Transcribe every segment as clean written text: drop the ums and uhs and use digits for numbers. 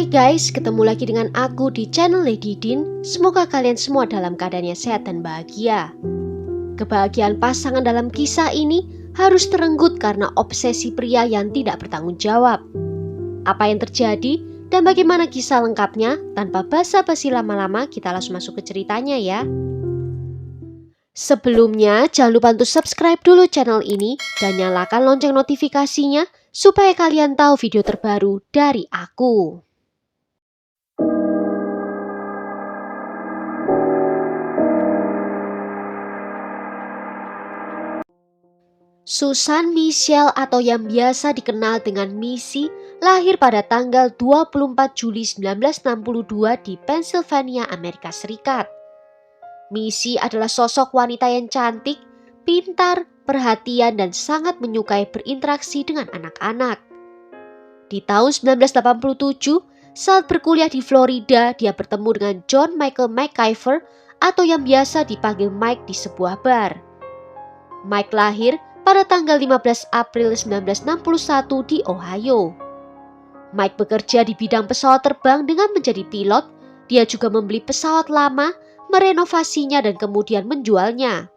Hai guys, ketemu lagi dengan aku di channel Lady Din. Semoga kalian semua dalam keadaan yang sehat dan bahagia. Kebahagiaan pasangan dalam kisah ini harus terenggut karena obsesi pria yang tidak bertanggung jawab. Apa yang terjadi dan bagaimana kisah lengkapnya? Tanpa basa-basi lama-lama, kita langsung masuk ke ceritanya ya. Sebelumnya, jangan lupa untuk subscribe dulu channel ini dan nyalakan lonceng notifikasinya supaya kalian tahu video terbaru dari aku. Susan Michelle atau yang biasa dikenal dengan Missy lahir pada tanggal 24 Juli 1962 di Pennsylvania, Amerika Serikat. Missy adalah sosok wanita yang cantik, pintar, perhatian, dan sangat menyukai berinteraksi dengan anak-anak. Di tahun 1987, saat berkuliah di Florida, dia bertemu dengan John Michael McIver atau yang biasa dipanggil Mike di sebuah bar. Mike lahir pada tanggal 15 April 1961 di Ohio. Mike bekerja di bidang pesawat terbang dengan menjadi pilot. Dia juga membeli pesawat lama, merenovasinya dan kemudian menjualnya.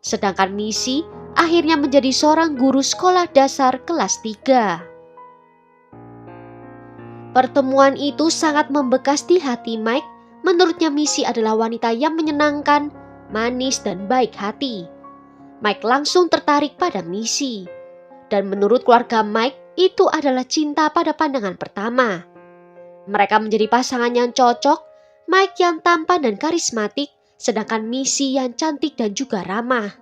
Sedangkan Missy akhirnya menjadi seorang guru sekolah dasar kelas 3. Pertemuan itu sangat membekas di hati Mike. Menurutnya Missy adalah wanita yang menyenangkan, manis dan baik hati. Mike langsung tertarik pada Missy. Dan menurut keluarga Mike, itu adalah cinta pada pandangan pertama. Mereka menjadi pasangan yang cocok, Mike yang tampan dan karismatik, sedangkan Missy yang cantik dan juga ramah.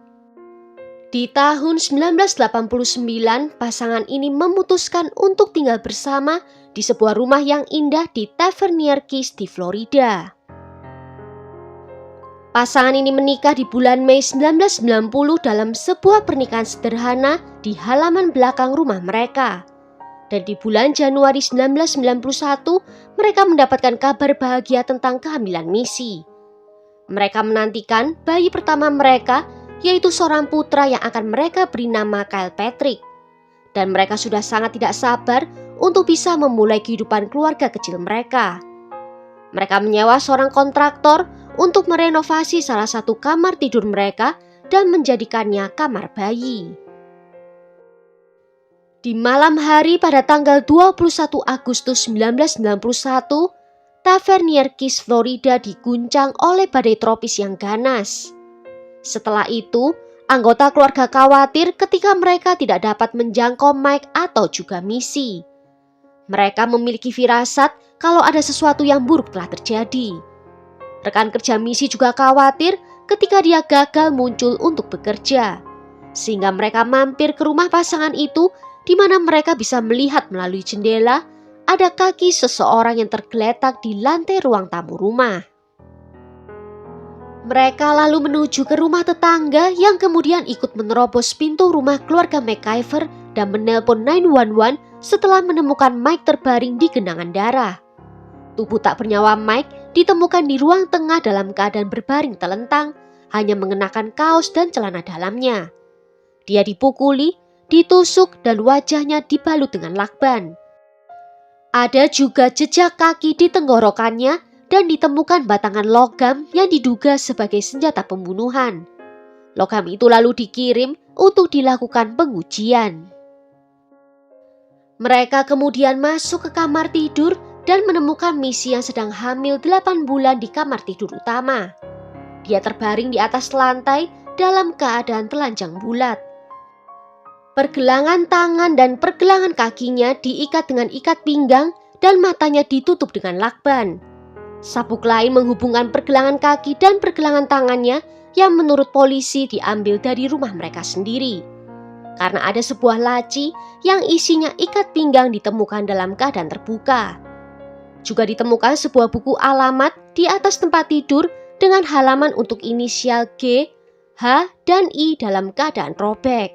Di tahun 1989, pasangan ini memutuskan untuk tinggal bersama di sebuah rumah yang indah di Tavernier Keys di Florida. Pasangan ini menikah di bulan Mei 1990 dalam sebuah pernikahan sederhana di halaman belakang rumah mereka. Dan di bulan Januari 1991, mereka mendapatkan kabar bahagia tentang kehamilan Missy. Mereka menantikan bayi pertama mereka, yaitu seorang putra yang akan mereka beri nama Kyle Patrick. Dan mereka sudah sangat tidak sabar untuk bisa memulai kehidupan keluarga kecil mereka. Mereka menyewa seorang kontraktor untuk merenovasi salah satu kamar tidur mereka dan menjadikannya kamar bayi. Di malam hari pada tanggal 21 Agustus 1991, Tavernier Keys, Florida diguncang oleh badai tropis yang ganas. Setelah itu, anggota keluarga khawatir ketika mereka tidak dapat menjangkau Mike atau juga Missy. Mereka memiliki firasat kalau ada sesuatu yang buruk telah terjadi. Rekan kerja Missy juga khawatir ketika dia gagal muncul untuk bekerja. Sehingga mereka mampir ke rumah pasangan itu, di mana mereka bisa melihat melalui jendela ada kaki seseorang yang tergeletak di lantai ruang tamu rumah. Mereka lalu menuju ke rumah tetangga yang kemudian ikut menerobos pintu rumah keluarga McIver dan menelpon 911 setelah menemukan Mike terbaring di genangan darah. Tubuh tak bernyawa Mike ditemukan di ruang tengah dalam keadaan berbaring telentang, hanya mengenakan kaos dan celana dalamnya. Dia dipukuli, ditusuk dan wajahnya dibalut dengan lakban. Ada juga jejak kaki di tenggorokannya dan ditemukan batangan logam yang diduga sebagai senjata pembunuhan. Logam itu lalu dikirim untuk dilakukan pengujian. Mereka kemudian masuk ke kamar tidur dan menemukan Missy yang sedang hamil 8 bulan di kamar tidur utama. Dia terbaring di atas lantai dalam keadaan telanjang bulat. Pergelangan tangan dan pergelangan kakinya diikat dengan ikat pinggang dan matanya ditutup dengan lakban. Sabuk lain menghubungkan pergelangan kaki dan pergelangan tangannya yang menurut polisi diambil dari rumah mereka sendiri. Karena ada sebuah laci yang isinya ikat pinggang ditemukan dalam keadaan terbuka. Juga ditemukan sebuah buku alamat di atas tempat tidur dengan halaman untuk inisial G, H, dan I dalam keadaan robek.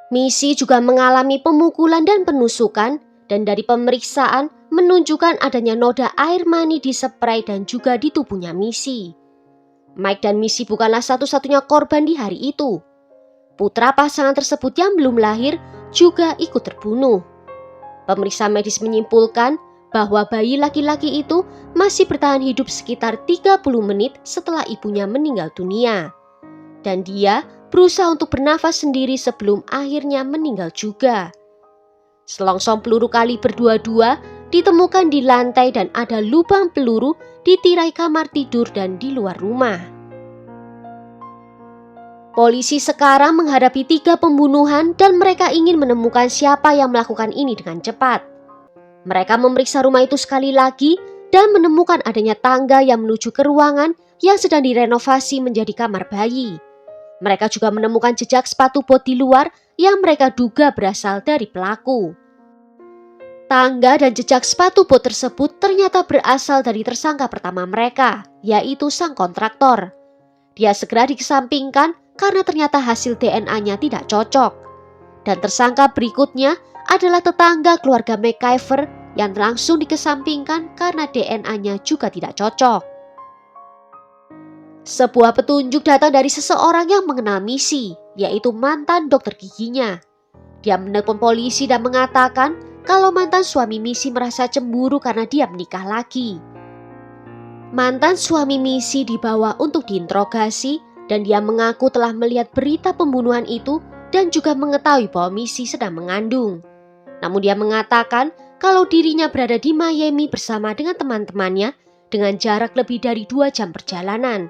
Missy juga mengalami pemukulan dan penusukan, dan dari pemeriksaan menunjukkan adanya noda air mani di spray dan juga di tubuhnya Missy. Mike dan Missy bukanlah satu-satunya korban di hari itu. Putra pasangan tersebut yang belum lahir juga ikut terbunuh. Pemeriksa medis menyimpulkan bahwa bayi laki-laki itu masih bertahan hidup sekitar 30 menit setelah ibunya meninggal dunia. Dan dia berusaha untuk bernafas sendiri sebelum akhirnya meninggal juga. Selongsong peluru kaliber 22 ditemukan di lantai dan ada lubang peluru di tirai kamar tidur dan di luar rumah. Polisi sekarang menghadapi 3 pembunuhan dan mereka ingin menemukan siapa yang melakukan ini dengan cepat. Mereka memeriksa rumah itu sekali lagi dan menemukan adanya tangga yang menuju ke ruangan yang sedang direnovasi menjadi kamar bayi. Mereka juga menemukan jejak sepatu bot di luar yang mereka duga berasal dari pelaku. Tangga dan jejak sepatu bot tersebut ternyata berasal dari tersangka pertama mereka, yaitu sang kontraktor. Dia segera dikesampingkan karena ternyata hasil DNA-nya tidak cocok. Dan tersangka berikutnya adalah tetangga keluarga McIver yang langsung dikesampingkan karena DNA-nya juga tidak cocok. Sebuah petunjuk datang dari seseorang yang mengenal Missy, yaitu mantan dokter giginya. Dia menelpon polisi dan mengatakan kalau mantan suami Missy merasa cemburu karena dia menikah lagi. Mantan suami Missy dibawa untuk diinterogasi dan dia mengaku telah melihat berita pembunuhan itu dan juga mengetahui bahwa Missy sedang mengandung. Namun dia mengatakan kalau dirinya berada di Miami bersama dengan teman-temannya dengan jarak lebih dari 2 jam perjalanan.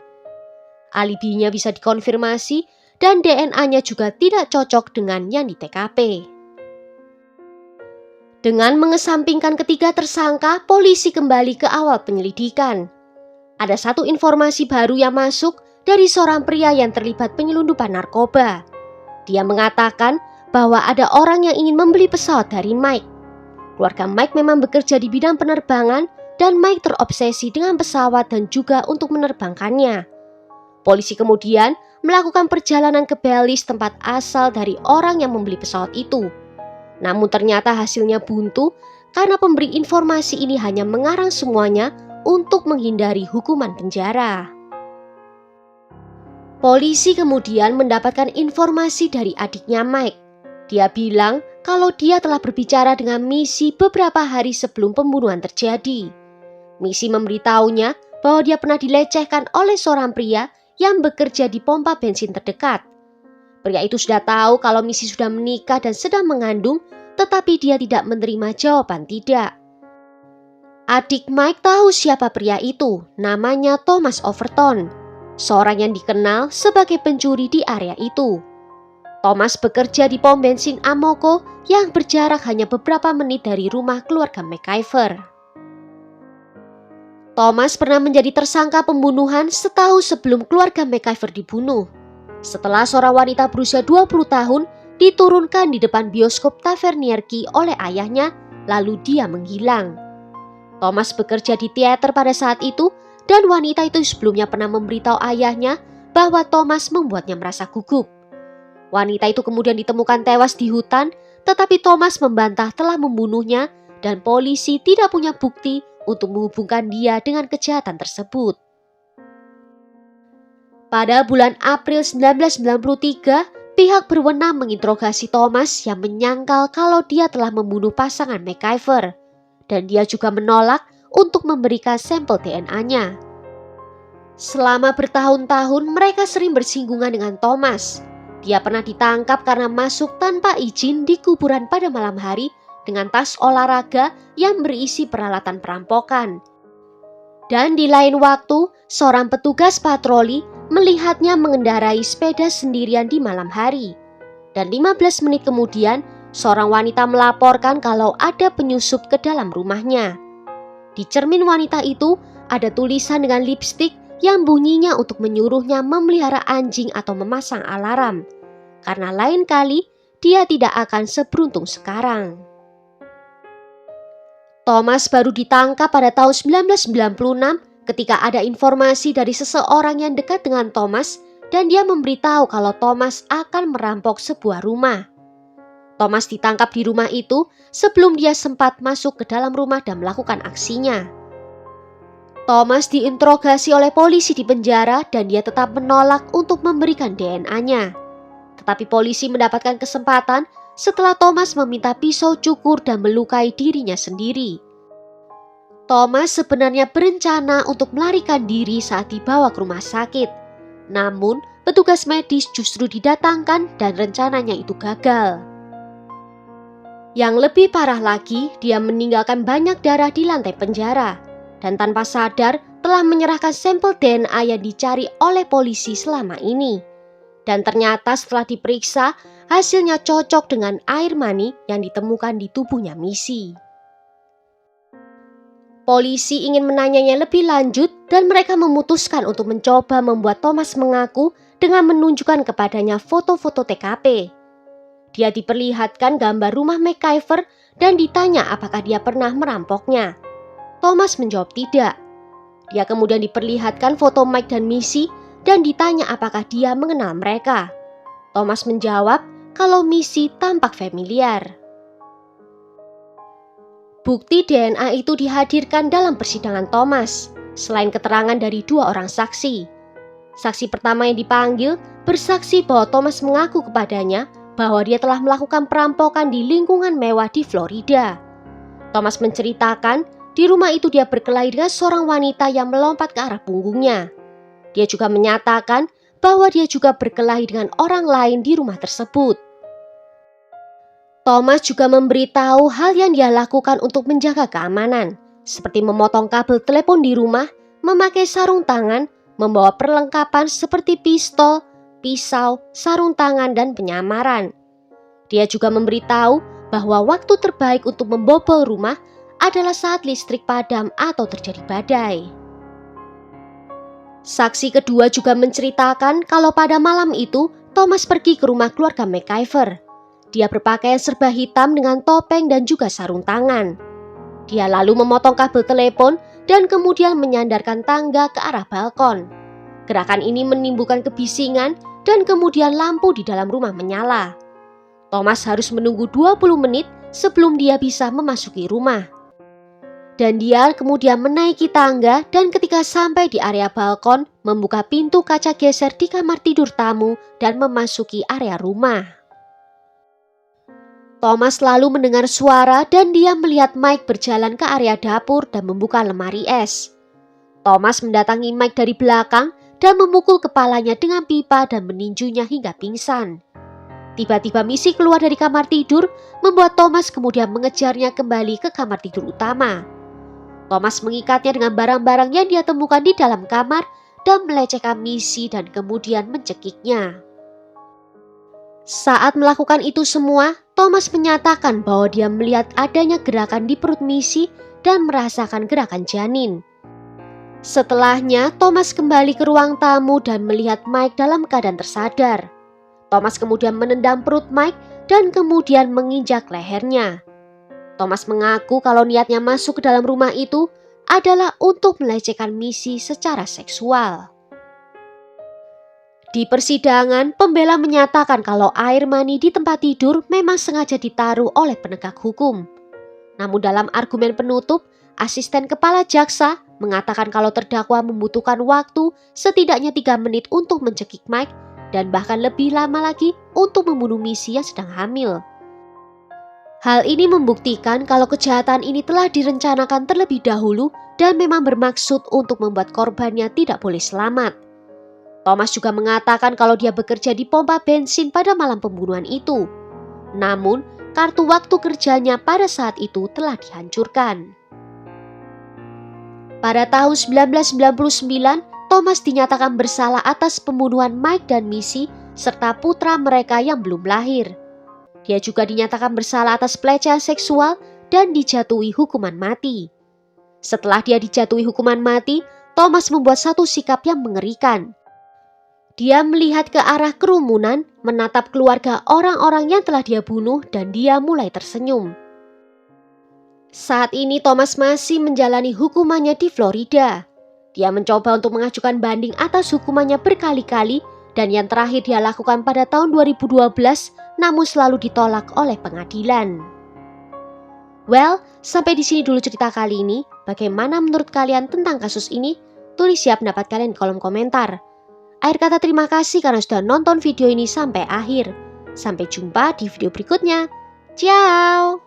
Alibinya bisa dikonfirmasi dan DNA-nya juga tidak cocok dengan yang di TKP. Dengan mengesampingkan ketiga tersangka, polisi kembali ke awal penyelidikan. Ada satu informasi baru yang masuk dari seorang pria yang terlibat penyelundupan narkoba. Dia mengatakan bahwa ada orang yang ingin membeli pesawat dari Mike. Keluarga Mike memang bekerja di bidang penerbangan dan Mike terobsesi dengan pesawat dan juga untuk menerbangkannya. Polisi kemudian melakukan perjalanan ke Belize, tempat asal dari orang yang membeli pesawat itu. Namun ternyata hasilnya buntu karena pemberi informasi ini hanya mengarang semuanya untuk menghindari hukuman penjara. Polisi kemudian mendapatkan informasi dari adiknya Mike. Dia bilang kalau dia telah berbicara dengan Missy beberapa hari sebelum pembunuhan terjadi. Missy memberitahunya bahwa dia pernah dilecehkan oleh seorang pria yang bekerja di pompa bensin terdekat. Pria itu sudah tahu kalau Missy sudah menikah dan sedang mengandung, tetapi dia tidak menerima jawaban tidak. Adik Mike tahu siapa pria itu, namanya Thomas Overton, seorang yang dikenal sebagai pencuri di area itu. Thomas bekerja di pom bensin Amoco yang berjarak hanya beberapa menit dari rumah keluarga McIver. Thomas pernah menjadi tersangka pembunuhan setahun sebelum keluarga McIver dibunuh. Setelah seorang wanita berusia 20 tahun diturunkan di depan bioskop Tavernier Key oleh ayahnya, lalu dia menghilang. Thomas bekerja di teater pada saat itu dan wanita itu sebelumnya pernah memberitahu ayahnya bahwa Thomas membuatnya merasa gugup. Wanita itu kemudian ditemukan tewas di hutan, tetapi Thomas membantah telah membunuhnya dan polisi tidak punya bukti untuk menghubungkan dia dengan kejahatan tersebut. Pada bulan April 1993, pihak berwenang menginterogasi Thomas yang menyangkal kalau dia telah membunuh pasangan McIver, dan dia juga menolak untuk memberikan sampel DNA-nya. Selama bertahun-tahun mereka sering bersinggungan dengan Thomas. Dia pernah ditangkap karena masuk tanpa izin di kuburan pada malam hari dengan tas olahraga yang berisi peralatan perampokan. Dan di lain waktu, seorang petugas patroli melihatnya mengendarai sepeda sendirian di malam hari. Dan 15 menit kemudian, seorang wanita melaporkan kalau ada penyusup ke dalam rumahnya. Di cermin wanita itu ada tulisan dengan lipstik yang bunyinya untuk menyuruhnya memelihara anjing atau memasang alarm. Karena lain kali dia tidak akan seberuntung sekarang. Thomas baru ditangkap pada tahun 1996 ketika ada informasi dari seseorang yang dekat dengan Thomas dan dia memberitahu kalau Thomas akan merampok sebuah rumah. Thomas ditangkap di rumah itu sebelum dia sempat masuk ke dalam rumah dan melakukan aksinya. Thomas diinterogasi oleh polisi di penjara dan dia tetap menolak untuk memberikan DNA-nya. Tetapi polisi mendapatkan kesempatan setelah Thomas meminta pisau cukur dan melukai dirinya sendiri. Thomas sebenarnya berencana untuk melarikan diri saat dibawa ke rumah sakit. Namun, petugas medis justru didatangkan dan rencananya itu gagal. Yang lebih parah lagi, dia meninggalkan banyak darah di lantai penjara dan tanpa sadar telah menyerahkan sampel DNA yang dicari oleh polisi selama ini. Dan ternyata setelah diperiksa, hasilnya cocok dengan air mani yang ditemukan di tubuhnya Missy. Polisi ingin menanyanya lebih lanjut dan mereka memutuskan untuk mencoba membuat Thomas mengaku dengan menunjukkan kepadanya foto-foto TKP. Dia diperlihatkan gambar rumah MacIver dan ditanya apakah dia pernah merampoknya. Thomas menjawab tidak. Dia kemudian diperlihatkan foto Mike dan Missy dan ditanya apakah dia mengenal mereka. Thomas menjawab kalau Missy tampak familiar. Bukti DNA itu dihadirkan dalam persidangan Thomas, selain keterangan dari 2 orang saksi. Saksi pertama yang dipanggil bersaksi bahwa Thomas mengaku kepadanya bahwa dia telah melakukan perampokan di lingkungan mewah di Florida. Thomas menceritakan di rumah itu dia berkelahi dengan seorang wanita yang melompat ke arah punggungnya. Dia juga menyatakan bahwa dia juga berkelahi dengan orang lain di rumah tersebut. Thomas juga memberitahu hal yang dia lakukan untuk menjaga keamanan, seperti memotong kabel telepon di rumah, memakai sarung tangan, membawa perlengkapan seperti pistol, pisau, sarung tangan, dan penyamaran. Dia juga memberitahu bahwa waktu terbaik untuk membobol rumah adalah saat listrik padam atau terjadi badai. Saksi kedua juga menceritakan kalau pada malam itu Thomas pergi ke rumah keluarga MacIver. Dia berpakaian serba hitam dengan topeng dan juga sarung tangan. Dia lalu memotong kabel telepon dan kemudian menyandarkan tangga ke arah balkon. Gerakan ini menimbulkan kebisingan dan kemudian lampu di dalam rumah menyala. Thomas harus menunggu 20 menit sebelum dia bisa memasuki rumah. Dan dia kemudian menaiki tangga dan ketika sampai di area balkon, membuka pintu kaca geser di kamar tidur tamu dan memasuki area rumah. Thomas lalu mendengar suara dan dia melihat Mike berjalan ke area dapur dan membuka lemari es. Thomas mendatangi Mike dari belakang dan memukul kepalanya dengan pipa dan meninjunya hingga pingsan. Tiba-tiba Missy keluar dari kamar tidur, membuat Thomas kemudian mengejarnya kembali ke kamar tidur utama. Thomas mengikatnya dengan barang-barang yang dia temukan di dalam kamar dan melecehkan Missy dan kemudian mencekiknya. Saat melakukan itu semua, Thomas menyatakan bahwa dia melihat adanya gerakan di perut Missy dan merasakan gerakan janin. Setelahnya, Thomas kembali ke ruang tamu dan melihat Mike dalam keadaan tersadar. Thomas kemudian menendang perut Mike dan kemudian menginjak lehernya. Thomas mengaku kalau niatnya masuk ke dalam rumah itu adalah untuk melecehkan Missy secara seksual. Di persidangan, pembela menyatakan kalau air mani di tempat tidur memang sengaja ditaruh oleh penegak hukum. Namun dalam argumen penutup, asisten kepala jaksa mengatakan kalau terdakwa membutuhkan waktu setidaknya 3 menit untuk mencekik Mike dan bahkan lebih lama lagi untuk membunuh Missy yang sedang hamil. Hal ini membuktikan kalau kejahatan ini telah direncanakan terlebih dahulu dan memang bermaksud untuk membuat korbannya tidak boleh selamat. Thomas juga mengatakan kalau dia bekerja di pompa bensin pada malam pembunuhan itu. Namun, kartu waktu kerjanya pada saat itu telah dihancurkan. Pada tahun 1999, Thomas dinyatakan bersalah atas pembunuhan Mike dan Missy serta putra mereka yang belum lahir. Dia juga dinyatakan bersalah atas pelecehan seksual dan dijatuhi hukuman mati. Setelah dia dijatuhi hukuman mati, Thomas membuat satu sikap yang mengerikan. Dia melihat ke arah kerumunan, menatap keluarga orang-orang yang telah dia bunuh dan dia mulai tersenyum. Saat ini Thomas masih menjalani hukumannya di Florida. Dia mencoba untuk mengajukan banding atas hukumannya berkali-kali dan yang terakhir dia lakukan pada tahun 2012 namun selalu ditolak oleh pengadilan. Well, sampai di sini dulu cerita kali ini. Bagaimana menurut kalian tentang kasus ini? Tulis ya pendapat kalian di kolom komentar. Akhir kata terima kasih karena sudah nonton video ini sampai akhir. Sampai jumpa di video berikutnya. Ciao!